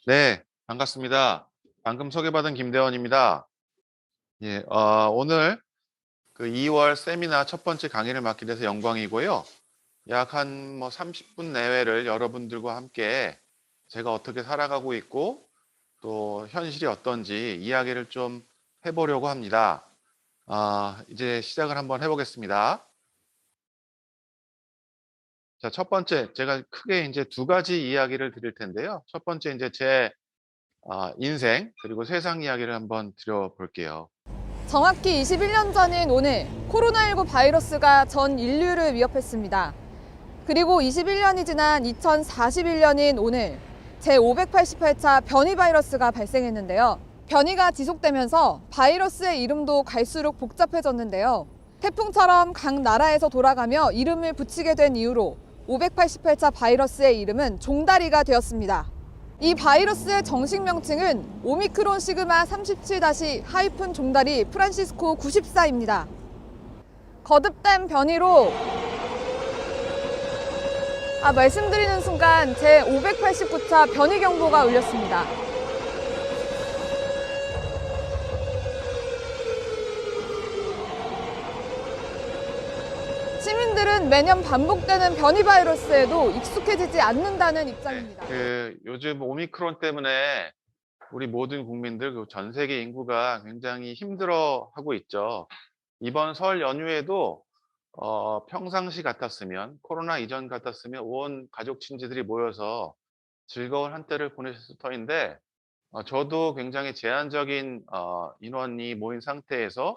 네, 반갑습니다. 방금 소개받은 김대원입니다. 예, 오늘 그 2월 세미나 첫 번째 강의를 맡게 돼서 영광이고요. 약 한 30분 내외를 여러분들과 함께 제가 어떻게 살아가고 있고 또 현실이 어떤지 이야기를 좀 해보려고 합니다. 이제 시작을 한번 해보겠습니다. 자, 첫 번째, 제가 크게 이제 두 가지 이야기를 드릴 텐데요. 첫 번째, 이제 제 인생, 그리고 세상 이야기를 한번 드려볼게요. 정확히 21년 전인 오늘 코로나19 바이러스가 전 인류를 위협했습니다. 그리고 21년이 지난 2041년인 오늘 제588차 변이 바이러스가 발생했는데요. 변이가 지속되면서 바이러스의 이름도 갈수록 복잡해졌는데요. 태풍처럼 각 나라에서 돌아가며 이름을 붙이게 된 이후로 588차 바이러스의 이름은 종다리가 되었습니다. 이 바이러스의 정식 명칭은 오미크론 시그마 37-하이픈 종다리 프란시스코 94입니다. 거듭된 변이로 말씀드리는 순간 제589차 변이 경보가 울렸습니다. 시민들은 매년 반복되는 변이 바이러스에도 익숙해지지 않는다는 입장입니다. 요즘 오미크론 때문에 우리 모든 국민들, 전 세계 인구가 굉장히 힘들어하고 있죠. 이번 설 연휴에도 평상시 같았으면, 코로나 이전 같았으면 온 가족 친지들이 모여서 즐거운 한때를 보내셨을 터인데, 저도 굉장히 제한적인 인원이 모인 상태에서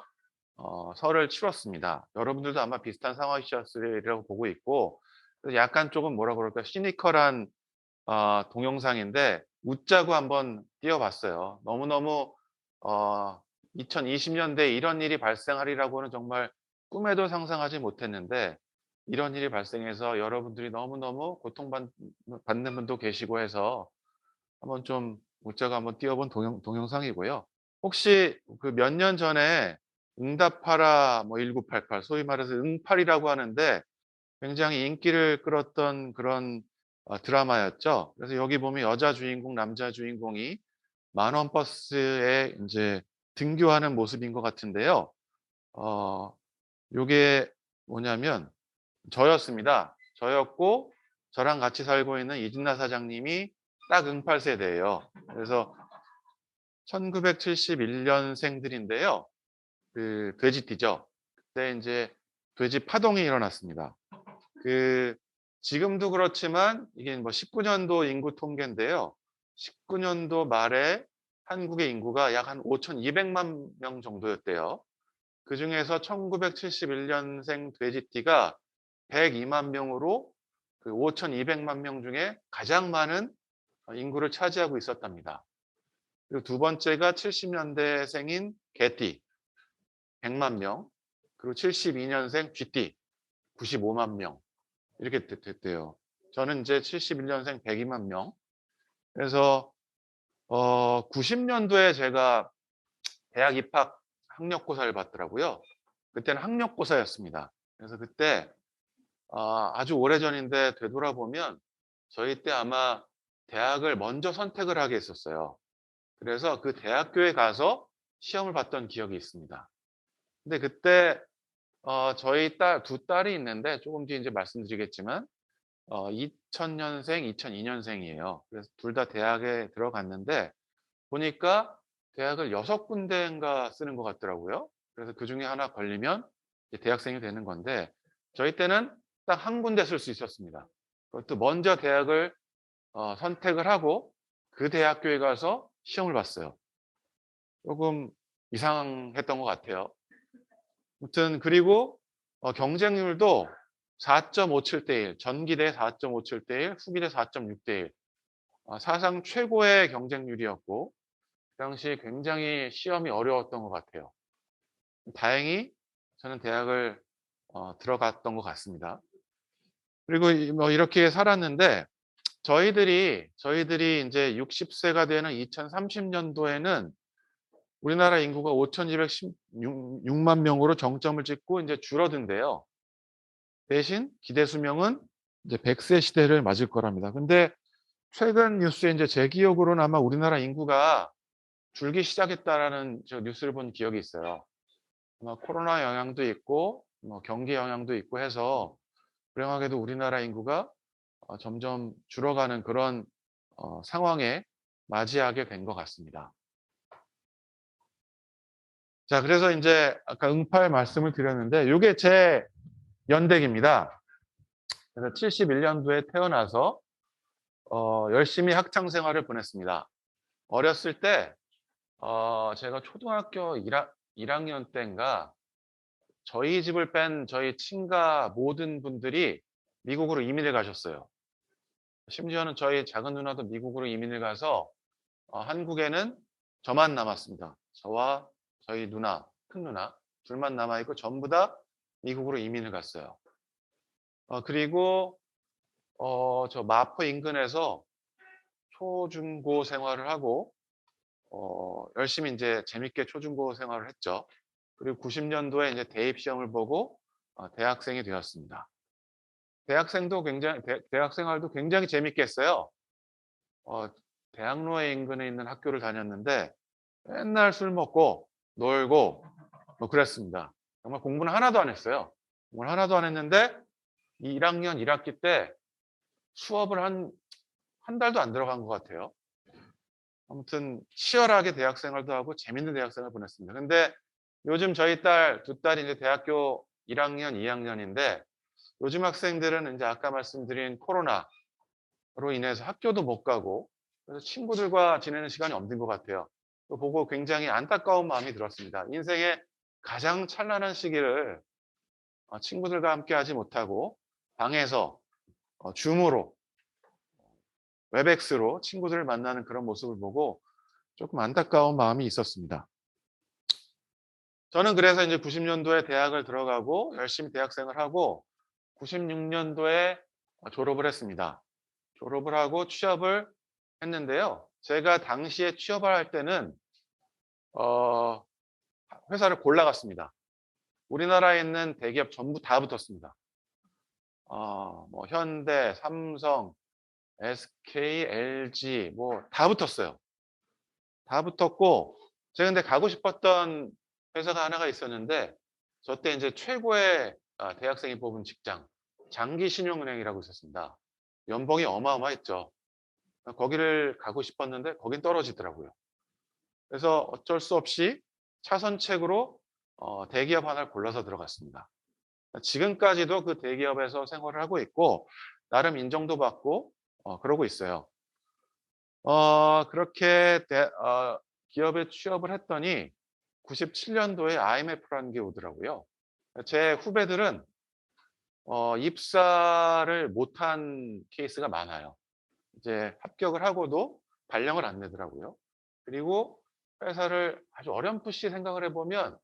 설을 치렀습니다. 여러분들도 아마 비슷한 상황이셨으리라고 보고 있고, 그래서 약간 조금 뭐라 그럴까 시니컬한 동영상인데 웃자고 한번 띄워봤어요. 너무너무 어 2020년대에 이런 일이 발생하리라고는 정말 꿈에도 상상하지 못했는데 이런 일이 발생해서 여러분들이 너무너무 받는 분도 계시고 해서 한번 좀 웃자고 한번 띄워본 동영상이고요. 혹시 그 몇 년 전에 응답하라 1988 소위 말해서 응팔이라고 하는데 굉장히 인기를 끌었던 그런 드라마였죠. 그래서 여기 보면 여자 주인공, 남자 주인공이 만원 버스에 인제 등교하는 모습인 것 같은데요. 어 요게 뭐냐면 저였습니다. 저였고 저랑 같이 살고 있는 이진나 사장님이 딱 응팔 세대예요. 그래서 1971 년생들인데요. 그 돼지띠죠. 그때 인제 돼지 파동이 일어났습니다. 그 지금도 그렇지만 이게 19년도 인구 통계인데요. 19년도 말에 한국의 인구가 약 한 5,200만 명 정도였대요. 그중에서 1971 년생 돼지띠가 102만 명으로 그 5,200만 명 중에 가장 많은 인구를 차지하고 있었답니다. 그리고 두 번째가 70 년대생인 개띠 100만 명, 그리고 72 년생 쥐띠 95만 명. 이렇게 됐대요. 저는 이제 71 년생 102만 명. 그래서 90 년도에 제가 대학 입학 학력고사를 봤더라고요. 그때는 학력고사였습니다. 그래서 그때 아주 오래전인데 되돌아보면 저희 때 아마 대학을 먼저 선택을 하게 했었어요. 그래서 그 대학교에 가서 시험을 봤던 기억이 있습니다. 근데 그때 저희 두 딸이 있는데 조금 뒤에 이제 말씀드리겠지만 2000 년생, 2002 년생이에요. 그래서 둘 다 대학에 들어갔는데 보니까 대학을 6군데인가 쓰는 것 같더라고요. 그래서 그중에 하나 걸리면 이제 대학생이 되는 건데 저희 때는 딱 한 군데 쓸 수 있었습니다. 그것도 먼저 대학을 선택을 하고 그 대학교에 가서 시험을 봤어요. 조금 이상했던 것 같아요. 아무튼 그리고 경쟁률도 4.57대 1, 전기대 4.57대 1, 후기대 4.6대 1. 사상 최고의 경쟁률이었고 그 당시에 굉장히 시험이 어려웠던 것 같아요. 다행히 저는 대학을 들어갔던 것 같습니다. 그리고 이렇게 살았는데 저희들이 이제 60세가 되는 2030년도에는 우리나라 인구가 5,216만 명으로 정점을 찍고 이제 줄어든대요. 대신 기대 수명은 이제 100세 시대를 맞을 거랍니다. 근데 최근 뉴스에 이제 제 기억으로는 아마 우리나라 인구가 줄기 시작했다라는 저 뉴스를 본 기억이 있어요. 아마 코로나 영향도 있고 뭐 경기 영향도 있고 해서 불행하게도 우리나라 인구가 점점 줄어가는 그런 상황에 맞이하게 된 것 같습니다. 자, 그래서 인제 아까 응팔 말씀을 드렸는데 요게 제 연대기입니다. 그래서 71 년도에 태어나서 열심히 학창 생활을 보냈습니다. 어렸을 때 제가 초등학교 1 학년 때인가 저희 집을 뺀 저희 친가 모든 분들이 미국으로 이민을 가셨어요. 심지어는 저희 작은 누나도 미국으로 이민을 가서 한국에는 저만 남았습니다. 저와 저희 누나, 큰 누나 둘만 남아 있고 전부 다 미국으로 이민을 갔어요. 그리고 저 마포 인근에서 초중고 생활을 하고 열심히 인제 재밌게 초중고 생활을 했죠. 그리고 90 년도에 이제 대입 시험을 보고 대학생이 되었습니다. 대학생도 굉장히 대학 생활도 굉장히 재밌게 했어요. 어 대학로에 인근에 있는 학교를 다녔는데 맨날 술 먹고 놀고 뭐 그랬습니다. 정말 공부는 하나도 안 했어요. 공부를 하나도 안 했는데 이 1 학년 1 학기 때 수업을 한 달도 안 들어간 것 같아요. 아무튼 치열하게 대학 생활도 하고 재밌는 대학 생활을 보냈습니다. 근데 요즘 저희 딸 두 딸이 이제 대학교 1 학년, 2 학년인데 요즘 학생들은 인제 아까 말씀드린 코로나로 인해서 학교도 못 가고 그래서 친구들과 지내는 시간이 없는 것 같아요. 그거 보고 굉장히 안타까운 마음이 들었습니다. 인생의 가장 찬란한 시기를 친구들과 함께 하지 못하고 방에서 줌으로 웹엑스로 친구들을 만나는 그런 모습을 보고 쪼끔 안타까운 마음이 있었습니다. 저는 그래서 인제 90 년도에 대학을 들어가고 열심히 대학생을 하고 96 년도에 졸업을 했습니다. 졸업을 하고 취업을 했는데요. 제가 당시에 취업을 할 때는 어 회사를 골라 갔습니다. 우리나라에 있는 대기업 전부 다 붙었습니다. 뭐 현대, 삼성, SK, LG 뭐 다 붙었어요. 다 붙었고 제가 근데 가고 싶었던 회사가 하나가 있었는데 저 때 인제 최고의 대학생이 뽑은 직장 장기신용은행이라고 있었습니다. 연봉이 어마어마했죠. 거기를 가고 싶었는데 거긴 떨어지더라고요. 그래서 어쩔 수 없이 차선책으로 대기업 하나를 골라서 들어갔습니다. 지금까지도 그 대기업에서 생활을 하고 있고 나름 인정도 받고 그러고 있어요. 그렇게 기업에 취업을 했더니 97 년도에 IMF라는 게 오더라고요. 제 후배들은 입사를 못한 케이스가 많아요. 이제 합격을 하고도 발령을 안 내더라고요. 그리고 회사를 아주 어렴풋이 생각을 해 보면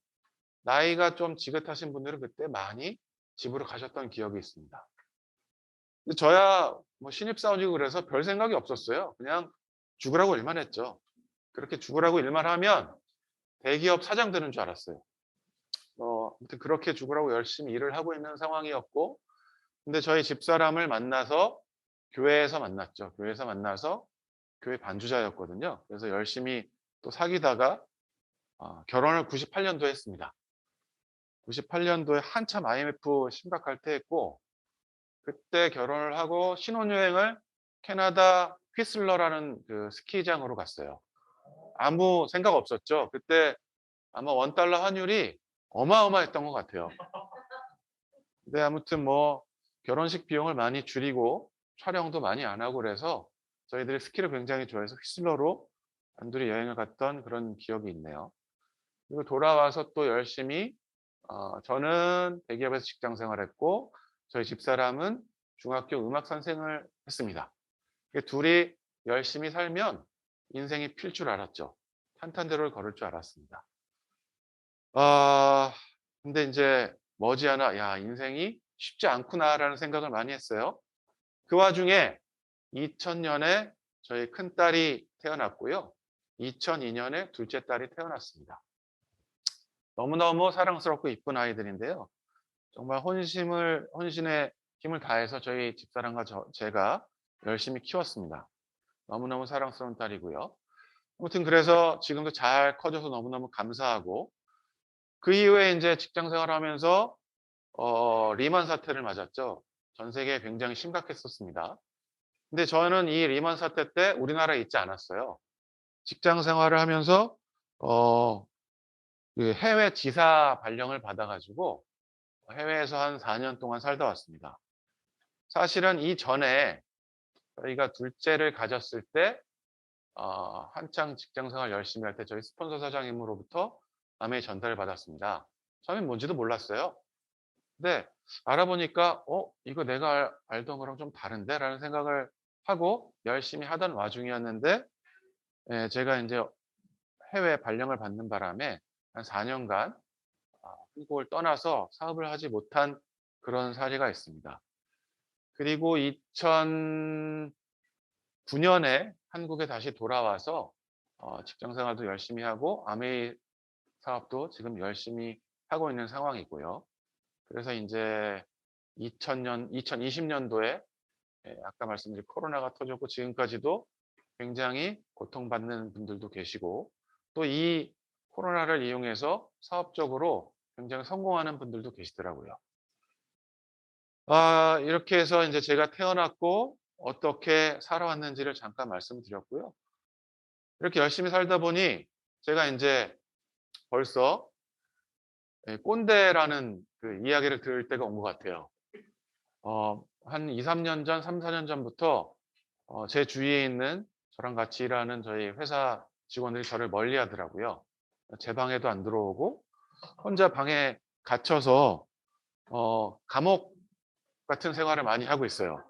나이가 좀 지긋하신 분들은 그때 많이 집으로 가셨던 기억이 있습니다. 근데 저야 뭐 신입사원이고 그래서 별 생각이 없었어요. 그냥 죽으라고 일만 했죠. 그렇게 죽으라고 일만 하면 대기업 사장 되는 줄 알았어요. 아무튼 그렇게 죽으라고 열심히 일을 하고 있는 상황이었고 근데 저희 집사람을 만나서 교회에서 만났죠. 교회에서 만나서 교회 반주자였거든요. 그래서 열심히 또 사귀다가 결혼을 98 년도에 했습니다. 98 년도에 한참 IMF 심각할 때 했고 그때 결혼을 하고 신혼여행을 캐나다 휘슬러라는 그 스키장으로 갔어요. 아무 생각 없었죠. 그때 아마 $1 환율이 어마어마했던 것 같아요. 근데 아무튼 뭐 결혼식 비용을 많이 줄이고 촬영도 많이 안 하고 그래서 저희들이 스키를 굉장히 좋아해서 휘슬러로 단둘이 여행을 갔던 그런 기억이 있네요. 그리고 돌아와서 또 열심히 저는 대기업에서 직장 생활했고 저희 집사람은 중학교 음악 선생을 했습니다. 둘이 열심히 살면 인생이 필 줄 알았죠. 탄탄대로를 걸을 줄 알았습니다. 아 근데 인제 머지않아 '야 인생이 쉽지 않구나.'라는 생각을 많이 했어요. 그 와중에 2000 년에 저희 큰딸이 태어났고요. 2002 년에 둘째 딸이 태어났습니다. 너무너무 사랑스럽고 이쁜 아이들인데요. 정말 혼신의 힘을 다해서 저희 집사람과 제가 열심히 키웠습니다. 너무너무 사랑스러운 딸이고요. 아무튼 그래서 지금도 잘 커져서 너무너무 감사하고, 그 이후에 인제 직장 생활하면서 리만 사태를 맞았죠. 전 세계에 굉장히 심각했었습니다. 근데 저는 이 리만 사태 때 우리나라에 있지 않았어요. 직장 생활을 하면서 어 그 해외 지사 발령을 받아 가지고 해외에서 한 4년 동안 살다 왔습니다. 사실은 이전에 저희가 둘째를 가졌을 때 한창 직장 생활 열심히 할 때 저희 스폰서 사장님으로부터 아메이 전달을 받았습니다. 처음엔 뭔지도 몰랐어요. 근데 알아보니까 '이거 내가 알던 거랑 좀 다른데?'라는 생각을 하고 열심히 하던 와중이었는데, 예, 제가 인제 해외 발령을 받는 바람에 한 4 년간 한국을 떠나서 사업을 하지 못한 그런 사례가 있습니다. 그리고 2009 년에 한국에 다시 돌아와서 직장 생활도 열심히 하고 아메이 사업도 지금 열심히 하고 있는 상황이고요. 그래서 인제 2020 년도에, 예, 아까 말씀드린 코로나가 터졌고 지금까지도 굉장히 고통받는 분들도 계시고, 또 이 코로나를 이용해서 사업적으로 굉장히 성공하는 분들도 계시더라고요. 이렇게 해서 인제 제가 태어났고 어떻게 살아왔는지를 잠깐 말씀드렸고요. 이렇게 열심히 살다 보니 제가 인제 벌써, 예, 꼰대라는 그 이야기를 들을 때가 온 것 같아요. 한 2-3년 전, 3-4년 전부터 제 주위에 있는 저랑 같이 일하는 저희 회사 직원들이 저를 멀리하더라고요. 제 방에도 안 들어오고 혼자 방에 갇혀서 감옥 같은 생활을 많이 하고 있어요.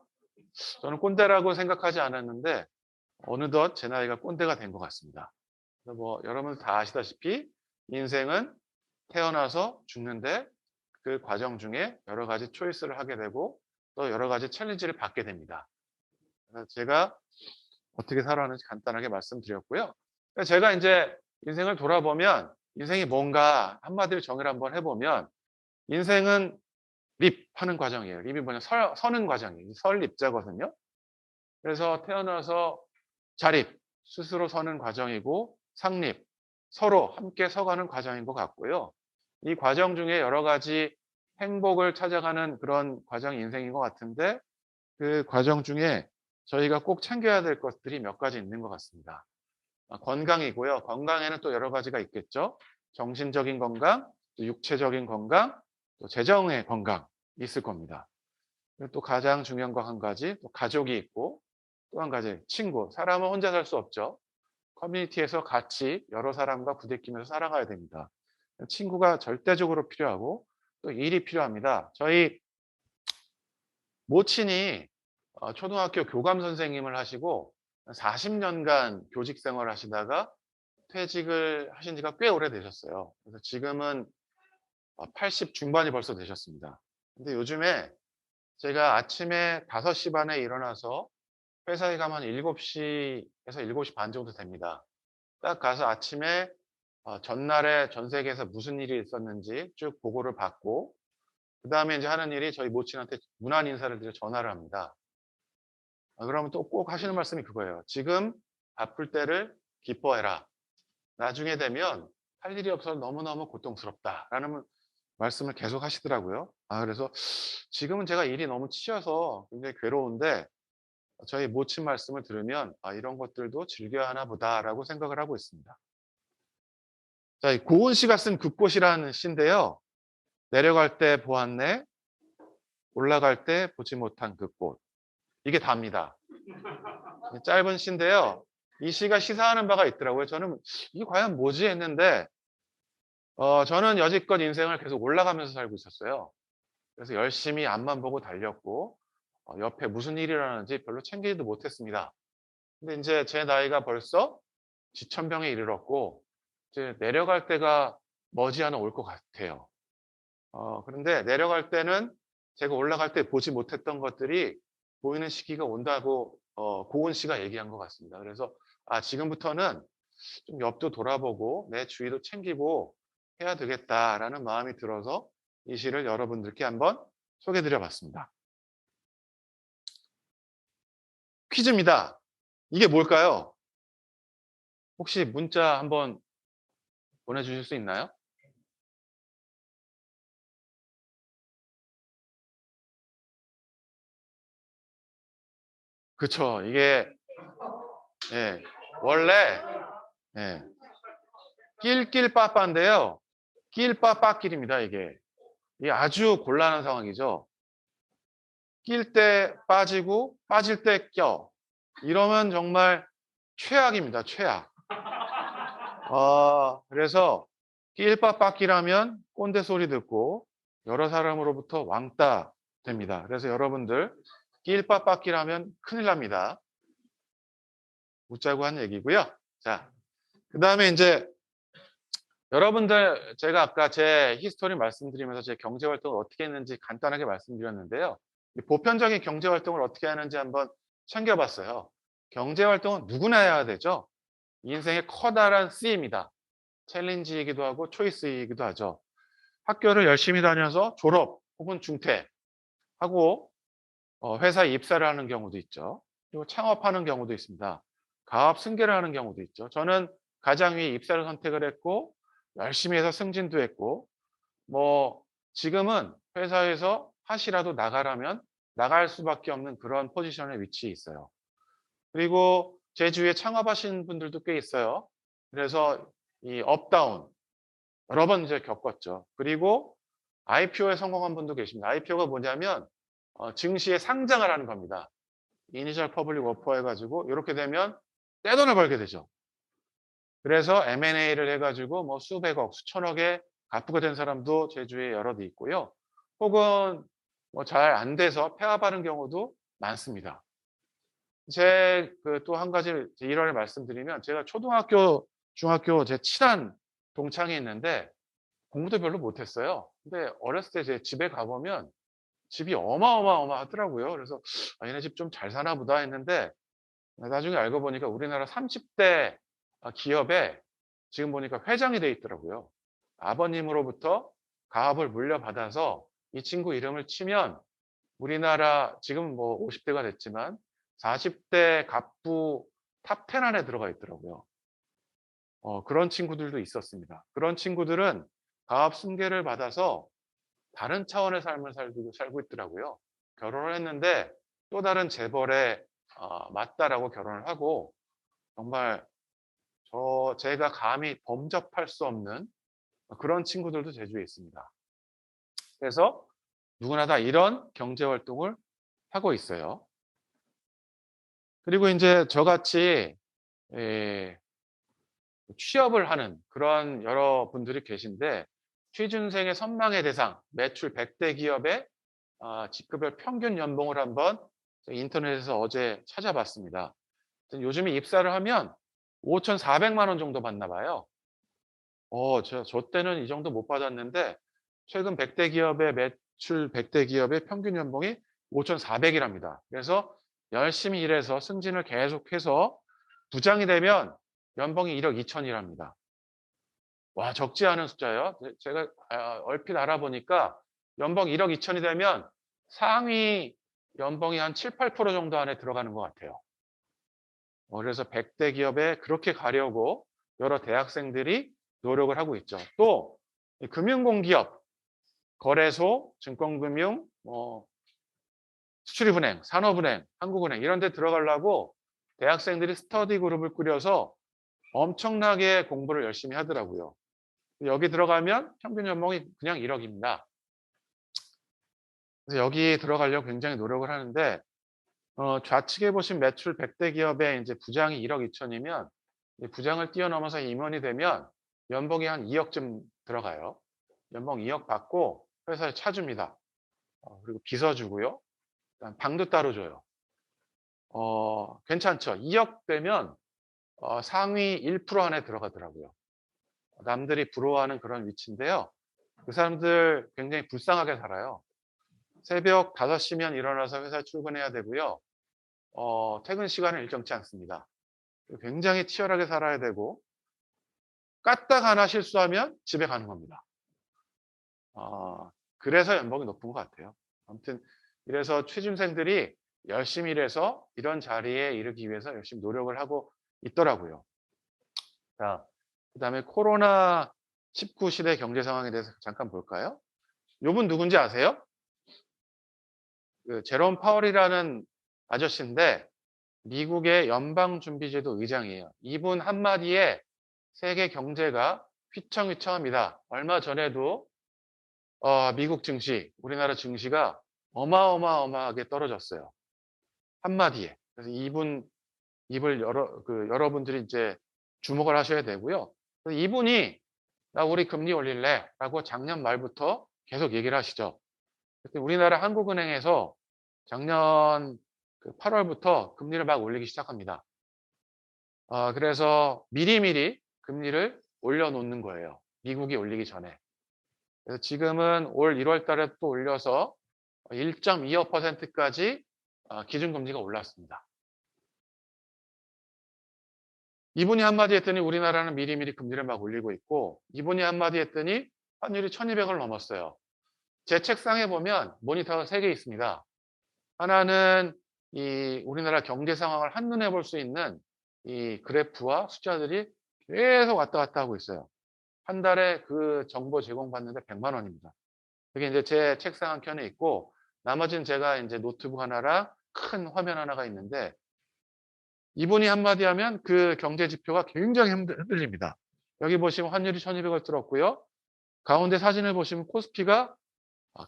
저는 꼰대라고 생각하지 않았는데 어느덧 제 나이가 꼰대가 된 것 같습니다. 그래서 뭐 여러분 다 아시다시피 인생은 태어나서 죽는데 그 과정 중에 여러 가지 초이스를 하게 되고 또 여러 가지 챌린지를 받게 됩니다. 그래서 제가 어떻게 살아왔는지 간단하게 말씀드렸고요. 제가 인제 인생을 돌아보면 인생이 뭔가 한마디로 정의를 한번 해 보면 인생은 립하는 과정이에요. 립이 뭐냐, 서는 과정이에요. 설립자거든요. 그래서 태어나서 자립, 스스로 서는 과정이고, 상립, 서로 함께 서가는 과정인 것 같고요. 이 과정 중에 여러 가지 행복을 찾아가는 그런 과정이 인생인 것 같은데, 그 과정 중에 저희가 꼭 챙겨야 될 것들이 몇 가지 있는 것 같습니다. 건강이고요. 건강에는 또 여러 가지가 있겠죠. 정신적인 건강, 또 육체적인 건강, 또 재정의 건강 있을 겁니다. 그리고 또 가장 중요한 거 한 가지, 또 가족이 있고, 또 한 가지 친구. 사람은 혼자 살 수 없죠. 커뮤니티에서 같이 여러 사람과 부대끼면서 살아가야 됩니다. 친구가 절대적으로 필요하고 또 일이 필요합니다. 저희 모친이 초등학교 교감 선생님을 하시고 40 년간 교직 생활을 하시다가 퇴직을 하신 지가 꽤 오래되셨어요. 그래서 지금은 80 중반이 벌써 되셨습니다. 근데 요즘에 제가 아침에 5시 반에 일어나서 회사에 가면 7시 에서 7시 반 정도 됩니다. 딱 가서 아침에 전날에 전 세계에서 무슨 일이 있었는지 쭉 보고를 받고, 그다음에 인제 하는 일이 저희 모친한테 문안 인사를 드려 전화를 합니다. 그러면 또 꼭 하시는 말씀이 그거예요. "지금 바쁠 때를 기뻐해라. 나중에 되면 할 일이 없어서 너무너무 고통스럽다."라는 말씀을 계속 하시더라고요. 그래서 지금은 제가 일이 너무 치여서 굉장히 괴로운데 저희 모친 말씀을 들으면 '아, 이런 것들도 즐겨야 하나 보다.'라고 생각을 하고 있습니다. 자, 이 고은 씨가 쓴 그꽃이라는 시인데요. "내려갈 때 보았네. 올라갈 때 보지 못한 그 꽃." 이게 답니다. 짧은 시인데요. 이 시가 시사하는 바가 있더라고요. 저는 '이게 과연 뭐지?' 했는데 저는 여지껏 인생을 계속 올라가면서 살고 있었어요. 그래서 열심히 앞만 보고 달렸고 옆에 무슨 일이 일어나는지 별로 챙기지도 못했습니다. 근데 인제 제 나이가 벌써 지천병에 이르렀고 이제 내려갈 때가 머지않아 올 것 같아요. 그런데 내려갈 때는 제가 올라갈 때 보지 못했던 것들이 보이는 시기가 온다고 고은 씨가 얘기한 것 같습니다. 그래서 '지금부터는 좀 옆도 돌아보고 내 주위도 챙기고 해야 되겠다.'라는 마음이 들어서 이 시를 여러분들께 한번 소개해 드려 봤습니다. 퀴즈입니다. 이게 뭘까요? 혹시 문자 한번 보내주실 수 있나요? 그쵸. 이게, 예, 원래, 예, 낄낄빠빠인데요. 낄빠빠낄입니다, 이게. 이게 아주 곤란한 상황이죠. 낄 때 빠지고, 빠질 때 껴. 이러면 정말 최악입니다, 최악. 그래서 낄빠빠끼라면 꼰대 소리 듣고 여러 사람으로부터 왕따 됩니다. 그래서 여러분들 낄빠빠끼라면 큰일 납니다. 웃자고 한 얘기고요. 자, 그다음에 이제 여러분들 제가 아까 제 히스토리 말씀드리면서 제 경제 활동을 어떻게 했는지 간단하게 말씀드렸는데요. 이 보편적인 경제 활동을 어떻게 하는지 한번 챙겨봤어요. 경제 활동은 누구나 해야 되죠. 인생의 커다란 C입니다. 챌린지이기도 하고 초이스이기도 하죠. 학교를 열심히 다녀서 졸업 혹은 중퇴하고 회사에 입사를 하는 경우도 있죠. 그리고 창업하는 경우도 있습니다. 가업 승계를 하는 경우도 있죠. 저는 가장 위에 입사를 선택을 했고 열심히 해서 승진도 했고 뭐 지금은 회사에서 핫이라도 나가라면 나갈 수밖에 없는 그런 포지션에 위치해 있어요. 그리고 제 주위에 창업하신 분들도 꽤 있어요. 그래서 이 업다운 여러 번 이제 겪었죠. 그리고 IPO에 성공한 분도 계십니다. IPO가 뭐냐면 증시에 상장을 하는 겁니다. 이니셜 퍼블릭 오퍼 해가지고 이렇게 되면 떼돈을 벌게 되죠. 그래서 M&A를 해가지고 뭐 수백억, 수천억에 갚게 된 사람도 제 주위에 여럿 있고요. 혹은 뭐 잘 안 돼서 폐업하는 경우도 많습니다. 제 그 또 한 가지 일화를 말씀드리면 제가 초등학교, 중학교 제 친한 동창이 있는데 공부도 별로 못했어요. 근데 어렸을 때 제 집에 가보면 집이 어마어마하더라고요. 그래서 '아 얘네 집 좀 잘 사나 보다.' 했는데 나중에 알고 보니까 우리나라 30대 기업에 지금 보니까 회장이 돼 있더라고요. 아버님으로부터 가업을 물려받아서 이 친구 이름을 치면 우리나라 지금 뭐 50대가 됐지만 40대 갑부 탑 10 안에 들어가 있더라고요. 그런 친구들도 있었습니다. 그런 친구들은 가업 승계를 받아서 다른 차원의 삶을 살고 있더라고요. 결혼을 했는데 또 다른 재벌에 맞다라고 결혼을 하고 정말 제가 감히 범접할 수 없는 그런 친구들도 제 주위에 있습니다. 그래서 누구나 다 이런 경제 활동을 하고 있어요. 그리고 인제 저같이 예 취업을 하는 그런 여러분들이 계신데 취준생의 선망의 대상 매출 100대 기업의 직급별 평균 연봉을 한번 인터넷에서 어제 찾아봤습니다. 요즘에 입사를 하면 5,400만 원 정도 받나 봐요. 저 때는 이 정도 못 받았는데 최근 100대 기업의 매출 100대 기업의 평균 연봉이 5,400 이랍니다. 그래서 열심히 일해서 승진을 계속해서 부장이 되면 연봉이 1억 2천이랍니다. 와 적지 않은 숫자예요. 제가 얼핏 알아보니까 연봉 1억 2천이 되면 상위 연봉이 한 7~8% 정도 안에 들어가는 것 같아요. 그래서 100대 기업에 그렇게 가려고 여러 대학생들이 노력을 하고 있죠. 또 금융공기업, 거래소, 증권금융, 수출입은행, 산업은행, 한국은행 이런 데 들어가려고 대학생들이 스터디 그룹을 꾸려서 엄청나게 공부를 열심히 하더라고요. 여기 들어가면 평균 연봉이 그냥 1억입니다. 그래서 여기 들어가려고 굉장히 노력을 하는데 좌측에 보신 매출 100대 기업의 이제 부장이 1억 2천이면 부장을 뛰어넘어서 임원이 되면 연봉이 한 2억쯤 들어가요. 연봉 2억 받고 회사에 차 줍니다. 그리고 비서 주고요. 그다음 방도 따로 줘요. 괜찮죠. 2억 되면 상위 1% 안에 들어가더라고요. 남들이 부러워하는 그런 위치인데요. 그 사람들 굉장히 불쌍하게 살아요. 새벽 5시면 일어나서 회사 출근해야 되고요. 퇴근 시간은 일정치 않습니다. 굉장히 치열하게 살아야 되고 까딱 하나 실수하면 집에 가는 겁니다. 그래서 연봉이 높은 것 같아요. 아무튼 이래서 취준생들이 열심히 일해서 이런 자리에 이르기 위해서 열심히 노력을 하고 있더라고요. 자, 그다음에 코로나19 시대 경제 상황에 대해서 잠깐 볼까요? 요분 누군지 아세요? 그 제롬 파월이라는 아저씨인데 미국의 연방준비제도 의장이에요. 이분 한마디에 세계 경제가 휘청휘청합니다. 얼마 전에도 미국 증시, 우리나라 증시가 어마어마하게 떨어졌어요. 한마디에. 그래서 이분 입을 여러분들이 이제 주목을 하셔야 되고요. 그래서 이분이 나 우리 금리 올릴래 라고 작년 말부터 계속 얘기를 하시죠. 그때 우리나라 한국은행에서 작년 8월부터 금리를 막 올리기 시작합니다. 그래서 미리미리 금리를 올려놓는 거예요. 미국이 올리기 전에. 그래서 지금은 올 1월 달에 또 올려서 1.25%까지 기준금리가 올랐습니다. 이분이 한마디 했더니 우리나라는 미리미리 금리를 막 올리고 있고, 이분이 한마디 했더니 환율이 1200을 넘었어요. 제 책상에 보면 모니터가 3개 있습니다. 하나는 이 우리나라 경제 상황을 한눈에 볼 수 있는 이 그래프와 숫자들이 계속 왔다 갔다 하고 있어요. 한 달에 그 정보 제공받는데 100만 원입니다. 그게 이제 제 책상 한 켠에 있고, 나머지는 제가 이제 노트북 하나랑 큰 화면 하나가 있는데, 이분이 한마디 하면 그 경제 지표가 굉장히 흔들립니다. 여기 보시면 환율이 1200을 뚫었고요. 가운데 사진을 보시면 코스피가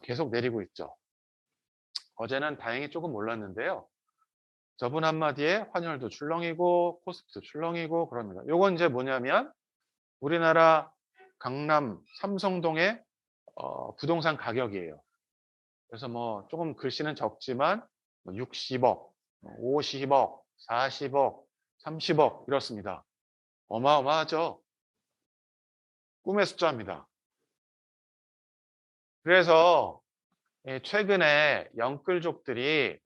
계속 내리고 있죠. 어제는 다행히 조금 올랐는데요. 저분 한마디에 환율도 출렁이고 코스피도 출렁이고 그럽니다. 요건 이제 뭐냐면 우리나라 강남 삼성동의 부동산 가격이에요. 그래서 뭐 조금 글씨는 적지만 60억, 50억, 40억, 30억 이렇습니다. 어마어마하죠. 꿈의 숫자입니다. 그래서 최근에 영끌족들이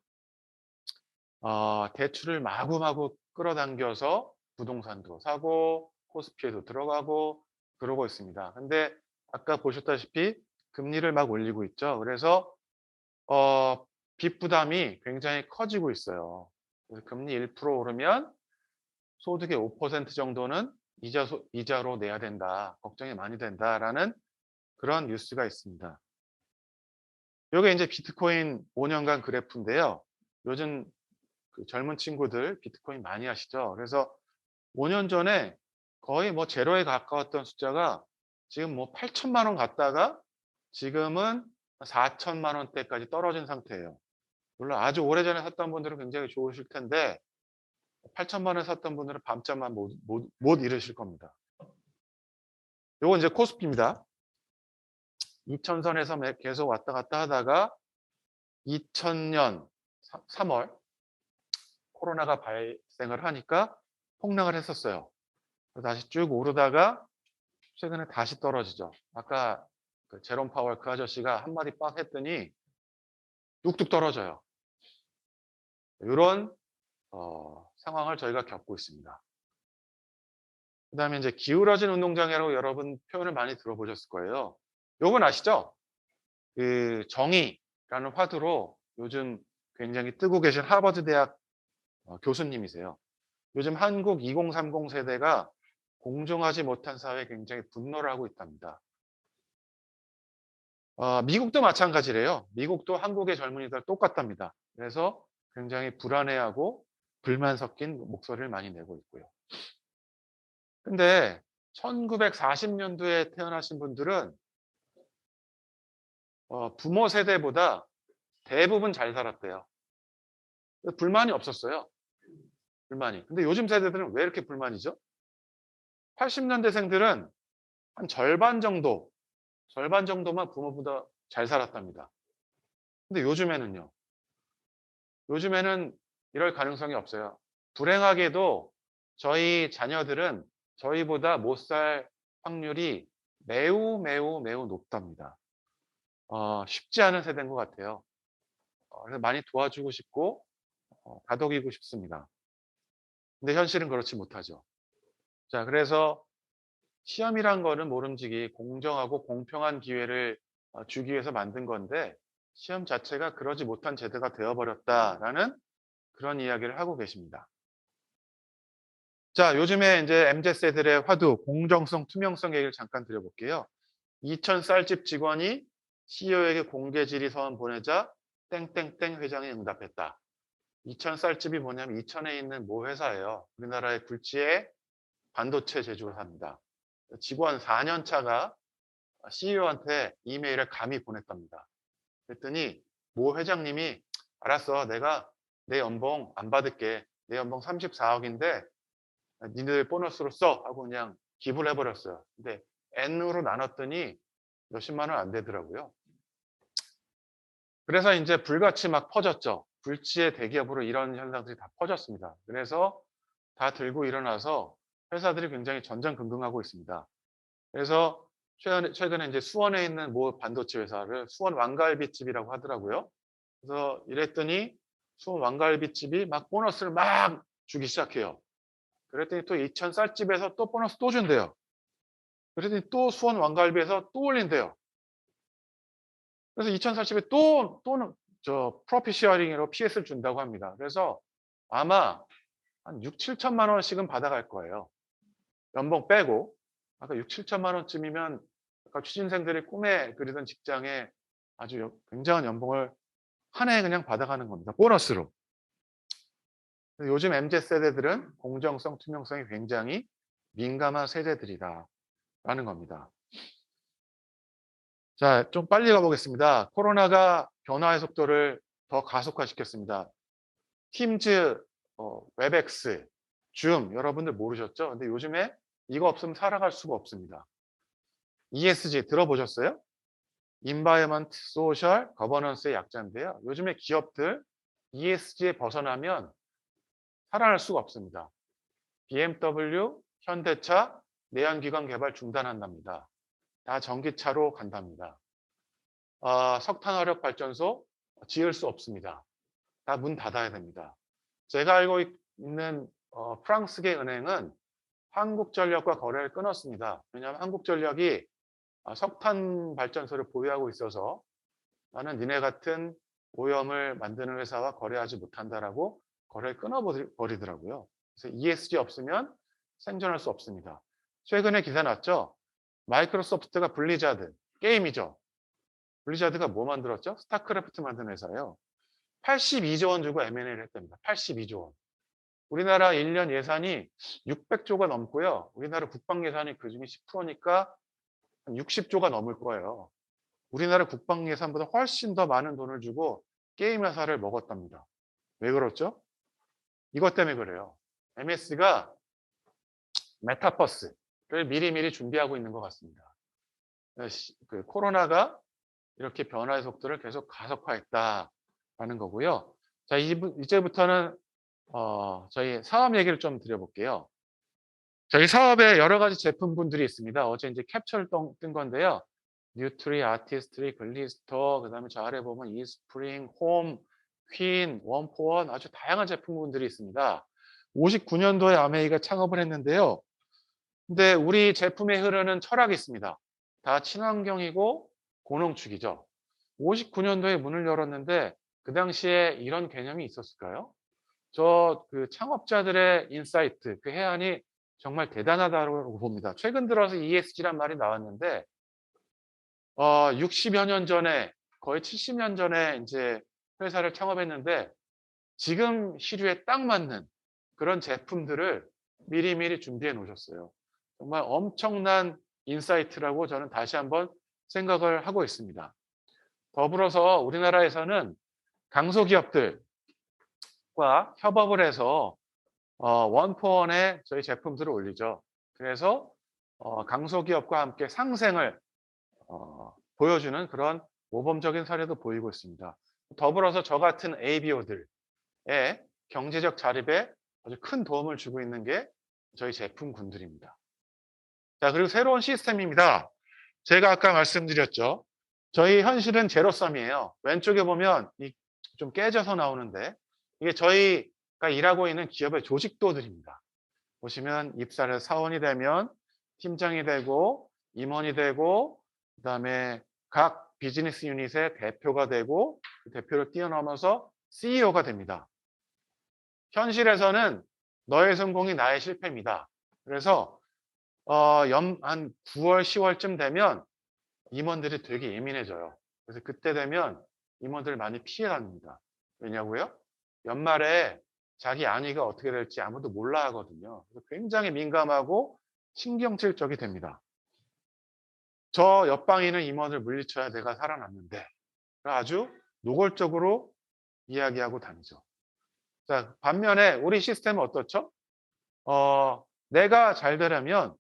대출을 마구마구 끌어당겨서 부동산도 사고 코스피에도 들어가고 그러고 있습니다. 근데 아까 보셨다시피 금리를 막 올리고 있죠. 그래서 빚 부담이 굉장히 커지고 있어요. 그래서 금리 1% 오르면 소득의 5% 정도는 이자로 내야 된다. 걱정이 많이 된다라는 그런 뉴스가 있습니다. 이게 이제 비트코인 5년간 그래프인데요. 요즘 그 젊은 친구들 비트코인 많이 하시죠. 그래서 5년 전에 거의 뭐 제로에 가까웠던 숫자가 지금 뭐 8천만 원 갔다가 지금은 4천만 원대까지 떨어진 상태예요. 물론 아주 오래전에 샀던 분들은 굉장히 좋으실 텐데 8천만 원에 샀던 분들은 밤잠만 못 이루실 겁니다. 요건 이제 코스피입니다. 2000선에서 계속 왔다 갔다 하다가 2000년 3월 코로나가 발생을 하니까 폭락을 했었어요. 다시 쭉 오르다가 최근에 다시 떨어지죠. 아까 그 제롬 파월 그 아저씨가 한마디 빡 했더니 뚝뚝 떨어져요. 이런 상황을 저희가 겪고 있습니다. 그다음에 이제 기울어진 운동장이라고 여러분 표현을 많이 들어보셨을 거예요. 요건 아시죠? 그 정의라는 화두로 요즘 굉장히 뜨고 계신 하버드 대학 교수님이세요. 요즘 한국 2030 세대가 공정하지 못한 사회에 굉장히 분노를 하고 있답니다. 미국도 마찬가지래요. 미국도 한국의 젊은이들 똑같답니다. 그래서 굉장히 불안해하고 불만 섞인 목소리를 많이 내고 있고요. 근데 1940년도에 태어나신 분들은 부모 세대보다 대부분 잘 살았대요. 불만이 없었어요. 불만이. 근데 요즘 세대들은 왜 이렇게 불만이죠? 80년대생들은 한 절반 정도만 부모보다 잘 살았답니다. 근데 요즘에는요. 요즘에는 이럴 가능성이 없어요. 불행하게도 저희 자녀들은 저희보다 못 살 확률이 매우 높답니다. 쉽지 않은 세대인 것 같아요. 그래서 많이 도와주고 싶고 다독이고 싶습니다. 근데 현실은 그렇지 못하죠. 자, 그래서 시험이란 거는 모름지기 공정하고 공평한 기회를 주기 위해서 만든 건데 시험 자체가 그러지 못한 제도가 되어버렸다라는 그런 이야기를 하고 계십니다. 자, 요즘에 이제 MZ세들의 화두, 공정성, 투명성 얘기를 잠깐 드려볼게요. 2000 쌀집 직원이 CEO에게 공개 질의 서한 보내자 땡땡땡 회장이 응답했다. 2000 쌀집이 뭐냐면 이천에 있는 모 회사예요. 우리나라의 굴지의 반도체 제조사입니다. 직원 4년 차가 CEO한테 이메일을 감히 보냈답니다. 그랬더니 모 회장님이 알았어, 내가 내 연봉 안 받을게. 내 연봉 34억인데 니네들 보너스로 써 하고 그냥 기부를 해버렸어요. 근데 N으로 나눴더니 몇십만 원 안 되더라고요. 그래서 이제 불같이 막 퍼졌죠. 불지의 대기업으로 이런 현상들이 다 퍼졌습니다. 그래서 다 들고 일어나서 회사들이 굉장히 전전긍긍하고 있습니다. 그래서 최근에 이제 수원에 있는 모 반도체 회사를 수원 왕갈비집이라고 하더라고요. 그래서 이랬더니 수원 왕갈비집이 막 보너스를 막 주기 시작해요. 그랬더니 또 이천 쌀집에서 또 보너스 또 준대요. 그랬더니 또 수원 왕갈비에서 또 올린대요. 그래서 이천 쌀집에 또는 프로핏 쉐어링으로 PS를 준다고 합니다. 그래서 아마 한 6, 7천만 원씩은 받아갈 거예요. 연봉 빼고. 아까 6, 7천만 원쯤이면 아까 취준생들이 꿈에 그리던 직장에 아주 굉장한 연봉을 한 해에 그냥 받아가는 겁니다. 보너스로. 요즘 MZ세대들은 공정성, 투명성이 굉장히 민감한 세대들이다라는 겁니다. 자, 좀 빨리 가보겠습니다. 코로나가 변화의 속도를 더 가속화시켰습니다. 팀즈, 웹엑스, 줌 여러분들 모르셨죠? 근데 요즘에 이거 없으면 살아갈 수가 없습니다. ESG 들어보셨어요? Environment, Social, Governance의 약자인데요. 요즘에 기업들 ESG에 벗어나면 살아날 수가 없습니다. BMW, 현대차, 내연기관 개발 중단한답니다. 다 전기차로 간답니다. 석탄화력 발전소 지을 수 없습니다. 다 문 닫아야 됩니다. 제가 알고 있는 프랑스계 은행은 한국전력과 거래를 끊었습니다. 왜냐하면 한국전력이 석탄 발전소를 보유하고 있어서 나는 니네 같은 오염을 만드는 회사와 거래하지 못한다라고 거래를 끊어버리더라고요. 그래서 ESG 없으면 생존할 수 없습니다. 최근에 기사 났죠? 마이크로소프트가 블리자드, 게임이죠. 블리자드가 뭐 만들었죠? 스타크래프트 만드는 회사예요. 82조 원 주고 M&A를 했답니다. 82조 원. 우리나라 1년 예산이 600조가 넘고요. 우리나라 국방 예산이 그중에 10%니까 60조가 넘을 거예요. 우리나라 국방 예산보다 훨씬 더 많은 돈을 주고 게임 회사를 먹었답니다. 왜 그렇죠? 이것 때문에 그래요. MS가 메타버스를 미리미리 준비하고 있는 것 같습니다. 코로나가 이렇게 변화의 속도를 계속 가속화했다라는 거고요. 자, 이제부터는 저희 사업 얘기를 좀 드려볼게요. 저희 사업에 여러 가지 제품군들이 있습니다. 어제 이제 캡처를 뜬 건데요. 뉴트리, 아티스트리, 글리스터, 그 다음에 저 아래 보면 이스프링, 홈, 퀸, 원포원 아주 다양한 제품군들이 있습니다. 59년도에 아메이가 창업을 했는데요. 근데 우리 제품에 흐르는 철학이 있습니다. 다 친환경이고 고농축이죠. 59년도에 문을 열었는데 그 당시에 이런 개념이 있었을까요? 그 창업자들의 인사이트, 그 해안이 정말 대단하다고 봅니다. 최근 들어서 ESG란 말이 나왔는데 60여 년 전에 거의 70년 전에 이제 회사를 창업했는데 지금 시류에 딱 맞는 그런 제품들을 미리미리 준비해 놓으셨어요. 정말 엄청난 인사이트라고 저는 다시 한번 생각을 하고 있습니다. 더불어서 우리나라에서는 강소기업들과 협업을 해서 원포원에 저희 제품들을 올리죠. 그래서 강소기업과 함께 상생을 보여주는 그런 모범적인 사례도 보이고 있습니다. 더불어서 저 같은 ABO들의 경제적 자립에 아주 큰 도움을 주고 있는 게 저희 제품군들입니다. 자, 그리고 새로운 시스템입니다. 제가 아까 말씀드렸죠. 저희 현실은 제로섬이에요. 왼쪽에 보면 좀 깨져서 나오는데 이게 저희가 일하고 있는 기업의 조직도들입니다. 보시면 입사를 사원이 되면 팀장이 되고 임원이 되고 그다음에 각 비즈니스 유닛의 대표가 되고 그 대표를 뛰어넘어서 CEO가 됩니다. 현실에서는 너의 성공이 나의 실패입니다. 그래서 한 9월, 10월쯤 되면 임원들이 되게 예민해져요. 그래서 그때 되면 임원들 많이 피해 다닙니다. 왜냐고요? 연말에 자기 안위가 어떻게 될지 아무도 몰라 하거든요. 그래서 굉장히 민감하고 신경질적이 됩니다. 저 옆방에 있는 임원을 물리쳐야 내가 살아남는데 아주 노골적으로 이야기하고 다니죠. 자, 반면에 우리 시스템은 어떻죠? 내가 잘 되려면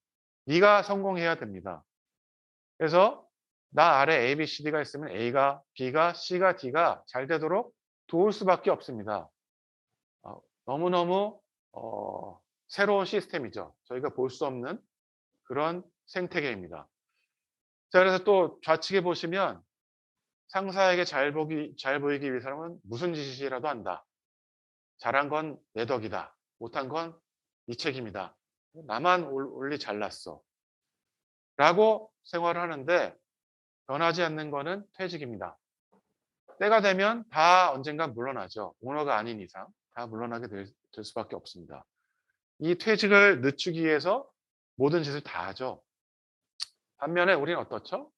네가 성공해야 됩니다. 그래서 나 아래 A, B, C, D가 있으면 A가, B가, C가, D가 잘 되도록 도울 수밖에 없습니다. 너무너무 새로운 시스템이죠. 저희가 볼 수 없는 그런 생태계입니다. 자, 그래서 또 좌측에 보시면 상사에게 잘 보이기 위해서는 무슨 짓이라도 한다. 잘한 건 내 덕이다. 못한 건 네 책임이다. 나만 올리 잘났어. 라고 생활을 하는데 변하지 않는 거는 퇴직입니다. 때가 되면 다 언젠가 물러나죠. 오너가 아닌 이상 다 물러나게 될 수밖에 없습니다. 이 퇴직을 늦추기 위해서 모든 짓을 다 하죠. 반면에 우리는 어떻죠?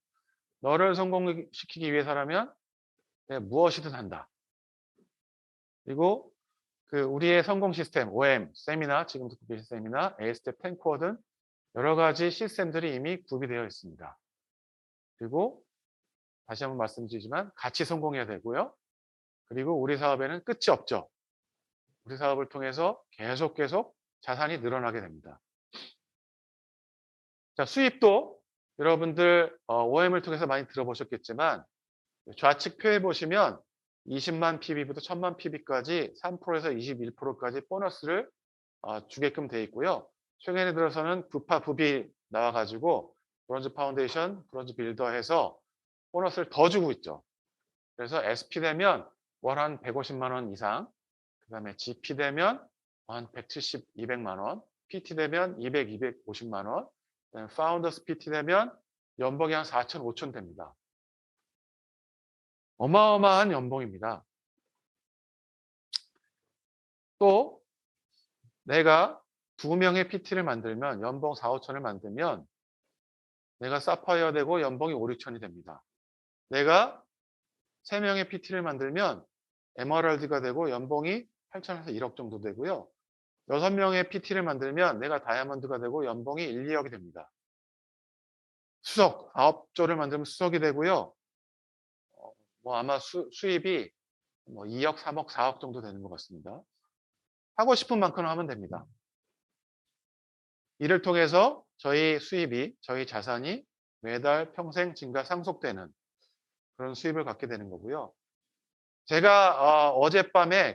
너를 성공시키기 위해서라면 무엇이든 한다. 그리고 우리의 성공 시스템, OM, 세미나, 지금 듣고 계신 세미나, A스텝, 10코어 등 여러 가지 시스템들이 이미 구비되어 있습니다. 그리고 다시 한번 말씀드리지만 같이 성공해야 되고요. 그리고 우리 사업에는 끝이 없죠. 우리 사업을 통해서 계속 자산이 늘어나게 됩니다. 자, 수입도 여러분들 OM을 통해서 많이 들어보셨겠지만 좌측 표에 보시면 20만 PB부터 1000만 PB까지 3%에서 21%까지 보너스를 주게끔 되어 있고요. 최근에 들어서는 부파, 부비 나와가지고 브론즈 파운데이션, 브론즈 빌더 해서 보너스를 더 주고 있죠. 그래서 SP 되면 월 한 150만 원 이상, 그 다음에 GP 되면 한 170, 200만 원, PT 되면 200, 250만 원, 그다음에 파운더스 PT 되면 연봉이 한 4천, 5천 됩니다. 어마어마한 연봉입니다. 또 내가 2명의 PT를 만들면 연봉 4, 5천을 만들면 내가 사파이어 되고 연봉이 5, 6천이 됩니다. 내가 3명의 PT를 만들면 에메랄드가 되고 연봉이 8천에서 1억 정도 되고요. 6명의 PT를 만들면 내가 다이아몬드가 되고 연봉이 1, 2억이 됩니다. 수석, 9조를 만들면 수석이 되고요. 아마 수입이 2억, 3억, 4억 정도 되는 것 같습니다. 하고 싶은 만큼 하면 됩니다. 이를 통해서 저희 수입이, 저희 자산이 매달 평생 증가 상속되는 그런 수입을 갖게 되는 거고요. 제가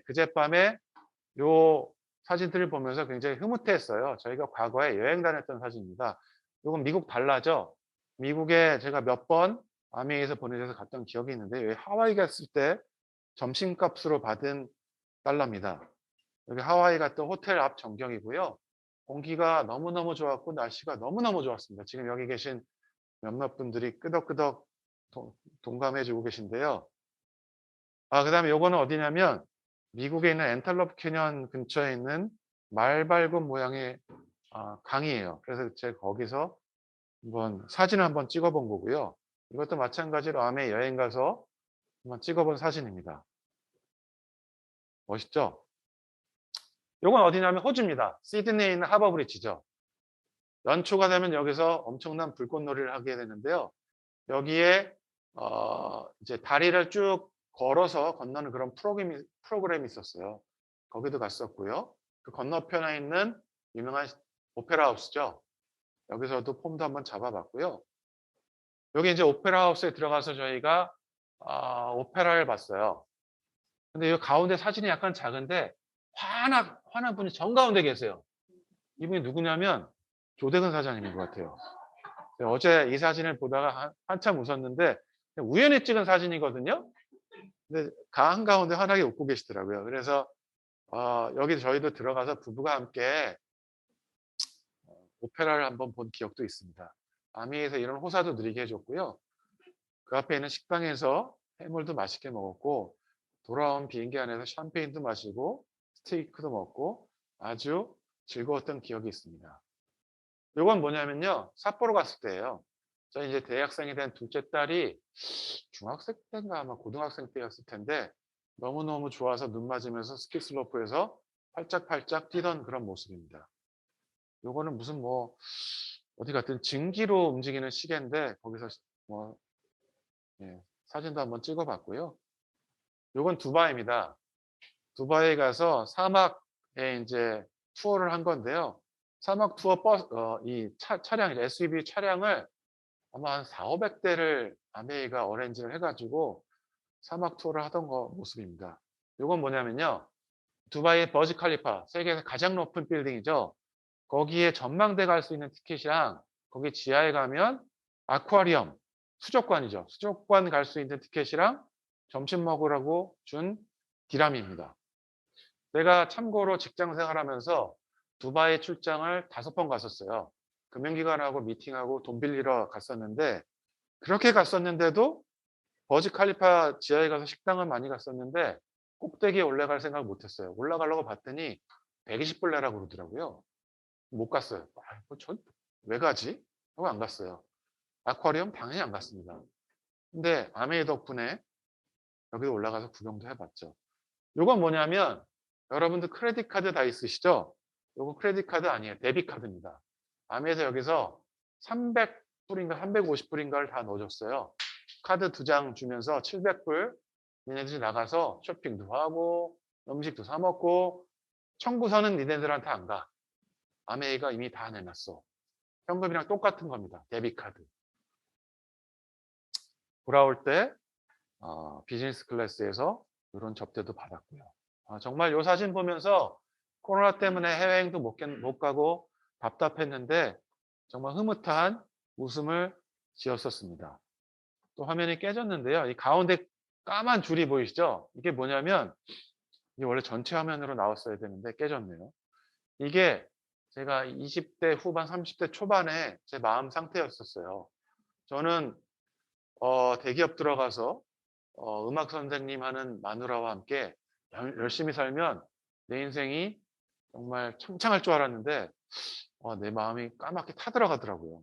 그젯밤에 요 사진들을 보면서 굉장히 흐뭇해했어요. 저희가 과거에 여행 다녔던 사진입니다. 이건 미국 달러죠. 미국에 제가 몇 번 아메이에서 보내줘서 갔던 기억이 있는데 여기 하와이 갔을 때 점심값으로 받은 달러입니다. 여기 하와이 갔던 호텔 앞 전경이고요. 공기가 너무너무 좋았고 날씨가 너무너무 좋았습니다. 지금 여기 계신 몇몇 분들이 끄덕끄덕 동감해주고 계신데요. 그 다음에 요거는 어디냐면 미국에 있는 엔탈러프 캐년 근처에 있는 말발굽 모양의 강이에요. 그래서 제가 거기서 사진을 한번 찍어본 거고요. 이것도 마찬가지로 아메 여행 가서 한번 찍어본 사진입니다. 멋있죠? 요건 어디냐면 호주입니다. 시드니에 있는 하버 브리지죠. 연초가 되면 여기서 엄청난 불꽃놀이를 하게 되는데요. 여기에 이제 다리를 쭉 걸어서 건너는 그런 프로그램이 있었어요. 거기도 갔었고요. 그 건너편에 있는 유명한 오페라 하우스죠. 여기서도 폼도 한번 잡아봤고요. 여기 이제 오페라 하우스에 들어가서 저희가 오페라를 봤어요. 근데 이 가운데 사진이 약간 작은데 환한 분이 정가운데 계세요. 이분이 누구냐면 조대근 사장님인 것 같아요. 어제 이 사진을 보다가 한참 웃었는데 우연히 찍은 사진이거든요. 근데 한가운데 환하게 웃고 계시더라고요. 그래서 여기 저희도 들어가서 부부가 함께 오페라를 한번 본 기억도 있습니다. 아미에서 이런 호사도 누리게 해줬고요. 그 앞에 있는 식당에서 해물도 맛있게 먹었고 돌아온 비행기 안에서 샴페인도 마시고 스테이크도 먹고 아주 즐거웠던 기억이 있습니다. 요건 뭐냐면요. 삿포로 갔을 때예요. 저희 이제 대학생이 된 둘째 딸이 중학생 때인가 아마 고등학생 때였을 텐데 너무너무 좋아서 눈 맞으면서 스키슬로프에서 팔짝팔짝 뛰던 그런 모습입니다. 요거는 무슨 뭐 어디 갔든 증기로 움직이는 시계인데 거기서 뭐 예, 사진도 한번 찍어 봤고요. 요건 두바이입니다. 두바이에 가서 사막에 인제 투어를 한 건데요. 사막 투어 버스 이 차량 SUV 차량을 아마 한 400-500 대를 아메이가 어레인지를 해 가지고 사막 투어를 하던 거 모습입니다. 요건 뭐냐면요. 두바이의 버즈 칼리파 세계에서 가장 높은 빌딩이죠. 거기에 전망대 갈 수 있는 티켓이랑 거기 지하에 가면 아쿠아리움 수족관이죠. 수족관 갈 수 있는 티켓이랑 점심 먹으라고 준 디람입니다. 내가 참고로 직장 생활하면서 두바이 출장을 5번 갔었어요. 금융기관하고 미팅하고 돈 빌리러 갔었는데 그렇게 갔었는데도 버즈 칼리파 지하에 가서 식당은 많이 갔었는데 꼭대기에 올라갈 생각을 못 했어요. 올라가려고 봤더니 120불 내라고 그러더라고요. 못 갔어요. 전 왜 가지? 하고 안 갔어요. 아쿠아리움 당연히 안 갔습니다. 근데 아메이 덕분에 여기도 올라가서 구경도 해봤죠. 요건 뭐냐면 여러분들 크레딧 카드 다 있으시죠? 요거 크레딧 카드 아니에요. 데뷔 카드입니다. 아메에서 여기서 300불인가 350불인가를 다 넣어줬어요. 카드 2장 주면서 700불 니네들이 나가서 쇼핑도 하고 음식도 사 먹고 청구서는 니네들한테 안 가. 아메이가 이미 다 내놨어. 현금이랑 똑같은 겁니다. 데뷔 카드. 돌아올 때 비즈니스 클래스에서 이런 접대도 받았고요. 정말 요 사진 보면서 코로나 때문에 해외여행도 못 가고 답답했는데 정말 흐뭇한 웃음을 지었었습니다. 또 화면이 깨졌는데요. 이 가운데 까만 줄이 보이시죠? 이게 뭐냐면 이게 원래 전체 화면으로 나왔어야 되는데 깨졌네요. 이게 제가 20대 후반 30대 초반에 제 마음 상태였었어요. 저는 대기업 들어가서 음악 선생님 하는 마누라와 함께 열심히 살면 내 인생이 정말 창창할 줄 알았는데 내 마음이 까맣게 타들어가더라고요.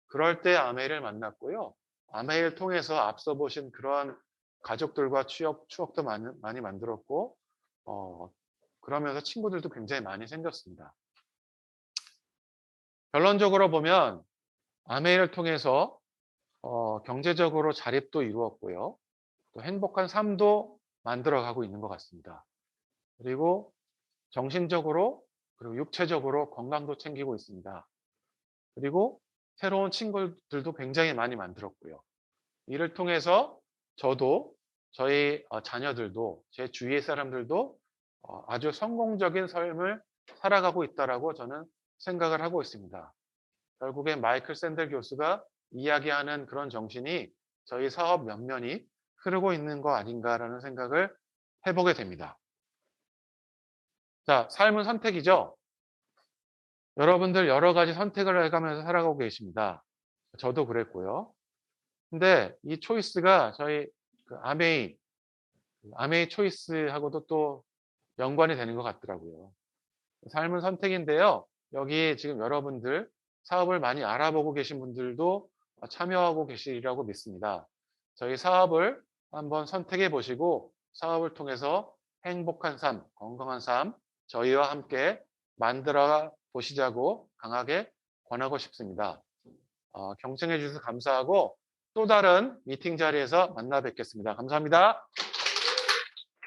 그럴 때 아메이를 만났고요. 아메이를 통해서 앞서 보신 그러한 가족들과 추억도 많이 만들었고 그러면서 친구들도 굉장히 많이 생겼습니다. 결론적으로 보면 아메이를 통해서 경제적으로 자립도 이루었고요. 또 행복한 삶도 만들어가고 있는 것 같습니다. 그리고 정신적으로 그리고 육체적으로 건강도 챙기고 있습니다. 그리고 새로운 친구들도 굉장히 많이 만들었고요. 이를 통해서 저도 저희 자녀들도 제 주위의 사람들도 아주 성공적인 삶을 살아가고 있다라고 저는 생각을 하고 있습니다. 결국엔 마이클 샌델 교수가 이야기하는 그런 정신이 저희 사업 면면이 흐르고 있는 거 아닌가라는 생각을 해보게 됩니다. 자, 삶은 선택이죠. 여러분들 여러 가지 선택을 해가면서 살아가고 계십니다. 저도 그랬고요. 근데 이 초이스가 저희 아메이 초이스하고도 또 연관이 되는 것 같더라고요. 삶은 선택인데요. 여기 지금 여러분들 사업을 많이 알아보고 계신 분들도 참여하고 계시리라고 믿습니다. 저희 사업을 한번 선택해 보시고 사업을 통해서 행복한 삶, 건강한 삶 저희와 함께 만들어 보시자고 강하게 권하고 싶습니다. 경청해 주셔서 감사하고 또 다른 미팅 자리에서 만나 뵙겠습니다. 감사합니다.